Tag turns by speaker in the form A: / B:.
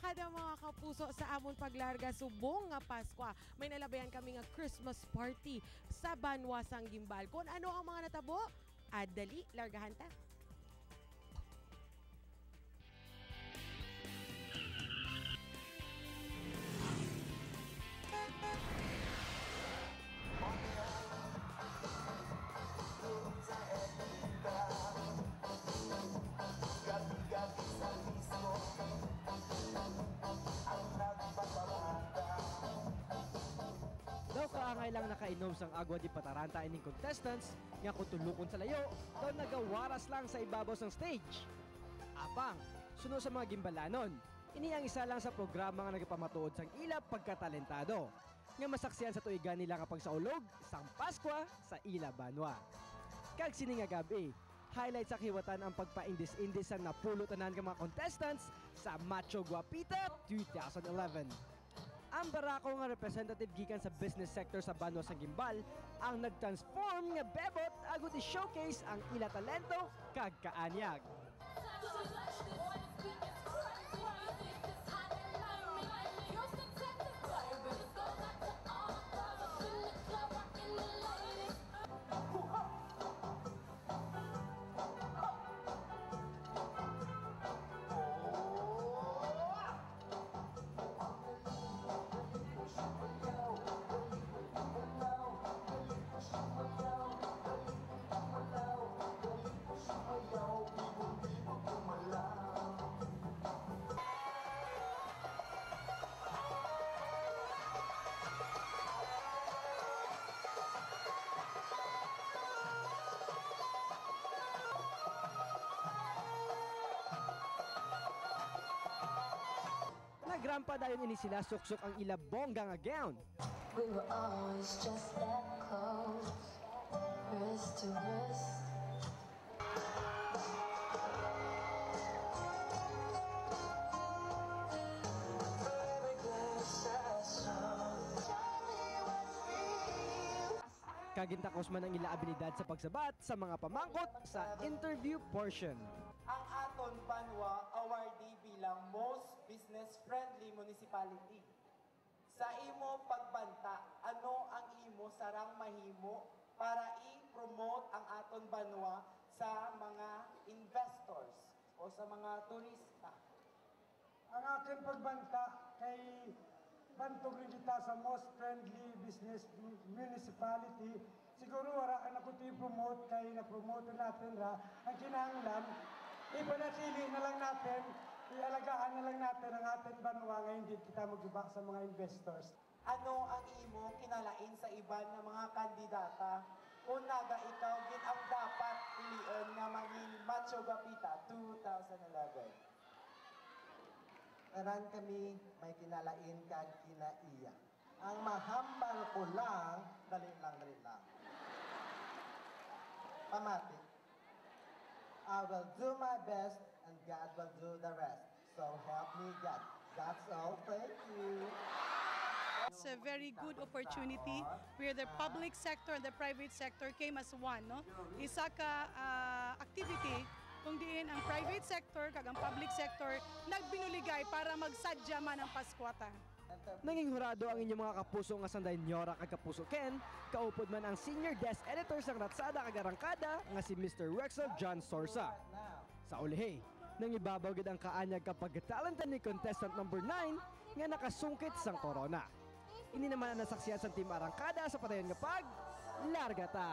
A: kada mga kapuso sa amon paglarga subong nga Pasko. May nalabayan kami nga Christmas party sa Banwa sang Gimbal. Kung ano ang mga natabo, dali, largahan ta.
B: Daw kaangay lang nakainom sang agwa di pataranta ining contestants nga kutulukon sa layo daw nagawaras lang sa ibabaw sang stage. Apang, suno sa mga gimbalanon, ini ang isa lang sa programa nga nagpamatuod sang ila pagkatalentado nga masaksiyan sa tuigan nila nga pagsaulog sang Pasko sa Ila Banwa. Kag sini nga gabi, highlight sa kiwatan ang pagpaindis-indis sang napulutanan ng mga contestants sa Macho Guapita 2011. Ang barako nga representative gikan sa business sector sa Banwa sa Gimbal ang nagtransform nga bebot agud i-showcase ang ila talento kag kaanyag. Nagrampa dayon ini sila suksok ang ila bongga nga gown.
C: We were always just that close, wrist to wrist.
B: Kagintakos man ang ila abilidad sa pagsabat sa mga pamangkot sa interview portion.
D: Ang aton Banwa awardee bilang Most Business-Friendly Municipality. Sa imo pagbanta, ano ang imo sarang mahimo para i-promote ang aton Banwa sa mga investors o sa mga turista?
E: Ang aking pagbanta kay bantog rin kita sa most friendly business municipality. Siguro wala ka na kundi promote kay na-promote natin ra. Ang kinahanglan, ipanatili na lang natin, ialagaan na lang natin ang ating Banwa nga hindi kita magubak sa mga investors.
D: Ano ang imo kinalain sa iban ng mga kandidata kung naga ikaw gid ang dapat piliin nga maging Macho Guapita 2011?
F: Aran kami may kinalain kag kinaiya. Ang mahambal ko lang, dali lang. Pamati. I will do my best and God will do the rest. So help me God. That's all. Thank you.
G: It's a very good opportunity where the public sector and the private sector came as one. No? Isa ka activity kung diin ang private sector kag ang public sector nagbinuligay para magsadya man ang Paskwata.
B: Nanging hurado ang inyong mga kapuso nga sanday Nyora kag Kapuso Ken, kaupod man ang senior desk editor sang Ratsada kag Arangkada nga si Mr. Rexel John Sorsa. Sa ulihe, nang ibabaw gid ang kaanyag kapag talented ni contestant number 9 nga nakasungkit sang corona. Ini naman ang nasaksiyan sa Team Arangkada sa padayon nga pag larga ta.